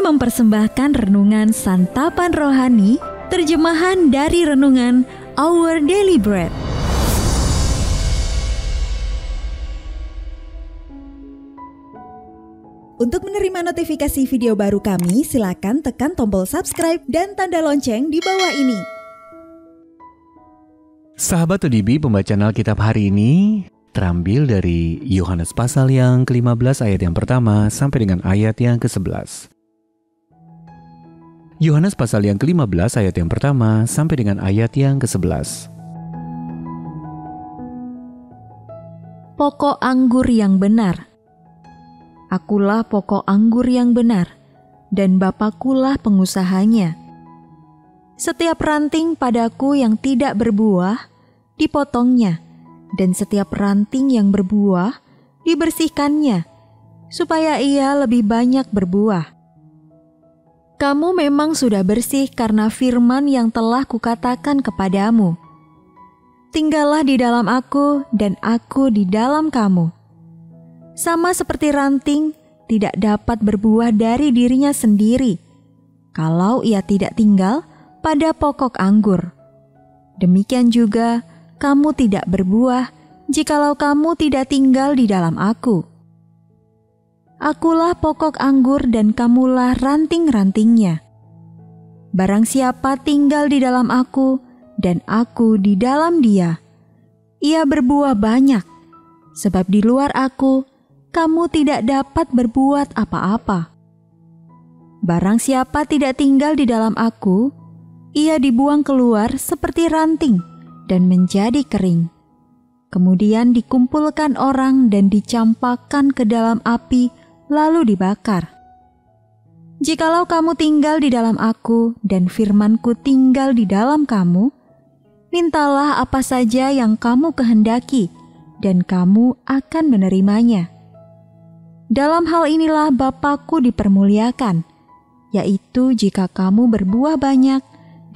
Kami mempersembahkan renungan santapan rohani, terjemahan dari renungan Our Daily Bread. Untuk menerima notifikasi video baru kami, silakan tekan tombol subscribe dan tanda lonceng di bawah ini. Sahabat ODB, pembacaan Alkitab hari ini terambil dari Yohanes pasal yang ke-15 ayat yang pertama sampai dengan ayat yang ke-11. Yohanes pasal yang ke-15 ayat yang pertama sampai dengan ayat yang ke-11. Pokok anggur yang benar. Akulah pokok anggur yang benar, dan Bapakulah pengusahanya. Setiap ranting padaku yang tidak berbuah, dipotongnya, dan setiap ranting yang berbuah, dibersihkannya, supaya ia lebih banyak berbuah. Kamu memang sudah bersih karena firman yang telah kukatakan kepadamu. Tinggallah di dalam aku, dan aku di dalam kamu. Sama seperti ranting tidak dapat berbuah dari dirinya sendiri, kalau ia tidak tinggal pada pokok anggur. Demikian juga, kamu tidak berbuah jikalau kamu tidak tinggal di dalam aku. Akulah pokok anggur dan kamulah ranting-rantingnya. Barang siapa tinggal di dalam aku dan aku di dalam dia, ia berbuah banyak, sebab di luar aku, kamu tidak dapat berbuat apa-apa. Barang siapa tidak tinggal di dalam aku, ia dibuang keluar seperti ranting dan menjadi kering. Kemudian dikumpulkan orang dan dicampakkan ke dalam api, lalu dibakar. Jikalau kamu tinggal di dalam aku dan firman-Ku tinggal di dalam kamu, mintalah apa saja yang kamu kehendaki, dan kamu akan menerimanya. Dalam hal inilah Bapa-Ku dipermuliakan, yaitu jika kamu berbuah banyak,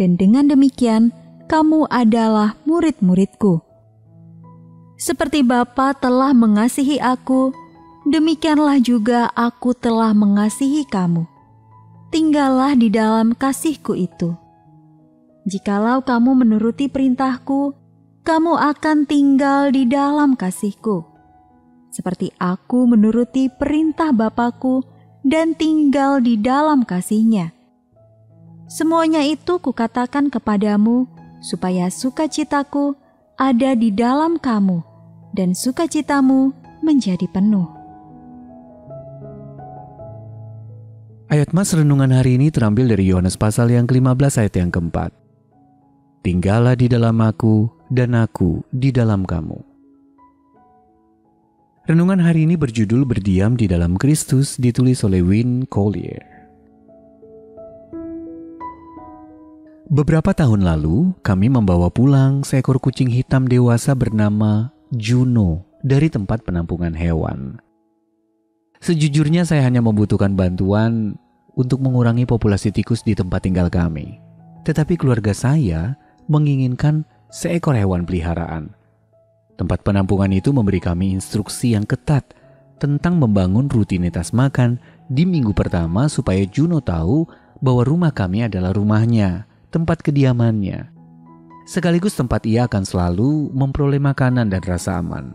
dan dengan demikian kamu adalah murid-murid-Ku. Seperti Bapa telah mengasihi aku, demikianlah juga aku telah mengasihi kamu. Tinggallah di dalam kasih-Ku itu. Jikalau kamu menuruti perintah-Ku, kamu akan tinggal di dalam kasih-Ku. Seperti aku menuruti perintah Bapa-Ku dan tinggal di dalam kasih-Nya. Semuanya itu kukatakan kepadamu, supaya sukacitaku ada di dalam kamu, dan sukacitamu menjadi penuh. Ayat mas renungan hari ini terambil dari Yohanes pasal yang ke-15 ayat yang keempat. Tinggallah di dalam aku, dan aku di dalam kamu. Renungan hari ini berjudul Berdiam di dalam Kristus, ditulis oleh Win Collier. Beberapa tahun lalu, kami membawa pulang seekor kucing hitam dewasa bernama Juno dari tempat penampungan hewan. Sejujurnya saya hanya membutuhkan bantuan untuk mengurangi populasi tikus di tempat tinggal kami. Tetapi keluarga saya menginginkan seekor hewan peliharaan. Tempat penampungan itu memberi kami instruksi yang ketat tentang membangun rutinitas makan di minggu pertama supaya Juno tahu bahwa rumah kami adalah rumahnya, tempat kediamannya. Sekaligus tempat ia akan selalu memperoleh makanan dan rasa aman.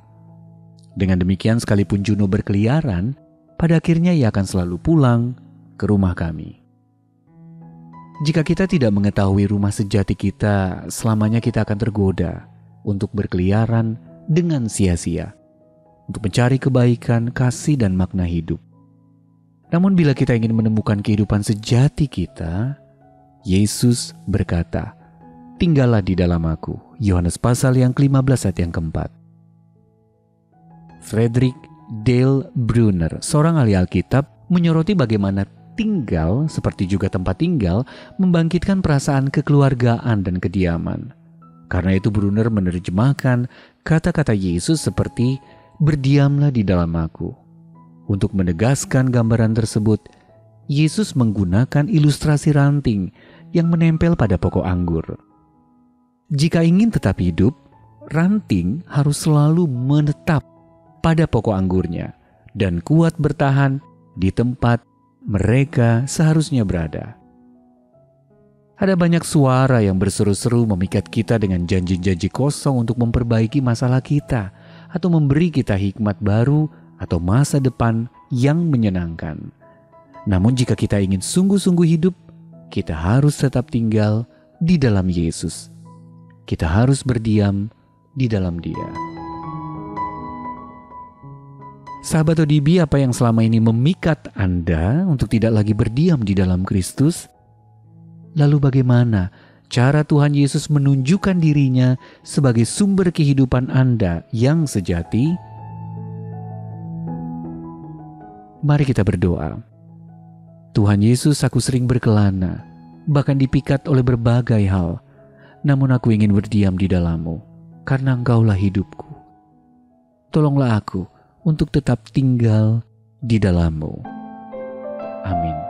Dengan demikian, sekalipun Juno berkeliaran, pada akhirnya ia akan selalu pulang ke rumah kami. Jika kita tidak mengetahui rumah sejati kita, selamanya kita akan tergoda untuk berkeliaran dengan sia-sia, untuk mencari kebaikan, kasih, dan makna hidup. Namun bila kita ingin menemukan kehidupan sejati kita, Yesus berkata, tinggallah di dalam aku. Yohanes pasal yang ke-15 ayat yang keempat. Frederick Dale Bruner, seorang ahli Alkitab, menyoroti bagaimana tinggal, seperti juga tempat tinggal, membangkitkan perasaan kekeluargaan dan kediaman. Karena itu Bruner menerjemahkan kata-kata Yesus seperti berdiamlah di dalam aku. Untuk menegaskan gambaran tersebut, Yesus menggunakan ilustrasi ranting yang menempel pada pokok anggur. Jika ingin tetap hidup, ranting harus selalu menetap pada pokok anggurnya dan kuat bertahan di tempat mereka seharusnya berada. Ada banyak suara yang berseru-seru memikat kita dengan janji-janji kosong untuk memperbaiki masalah kita atau memberi kita hikmat baru atau masa depan yang menyenangkan. Namun jika kita ingin sungguh-sungguh hidup, kita harus tetap tinggal di dalam Yesus. Kita harus berdiam di dalam Dia. Sahabat ODB, apa yang selama ini memikat Anda untuk tidak lagi berdiam di dalam Kristus? Lalu bagaimana cara Tuhan Yesus menunjukkan dirinya sebagai sumber kehidupan Anda yang sejati? Mari kita berdoa. Tuhan Yesus, aku sering berkelana, bahkan dipikat oleh berbagai hal. Namun aku ingin berdiam di dalam-Mu, karena Engkaulah hidupku. Tolonglah aku untuk tetap tinggal di dalam-Mu. Amin.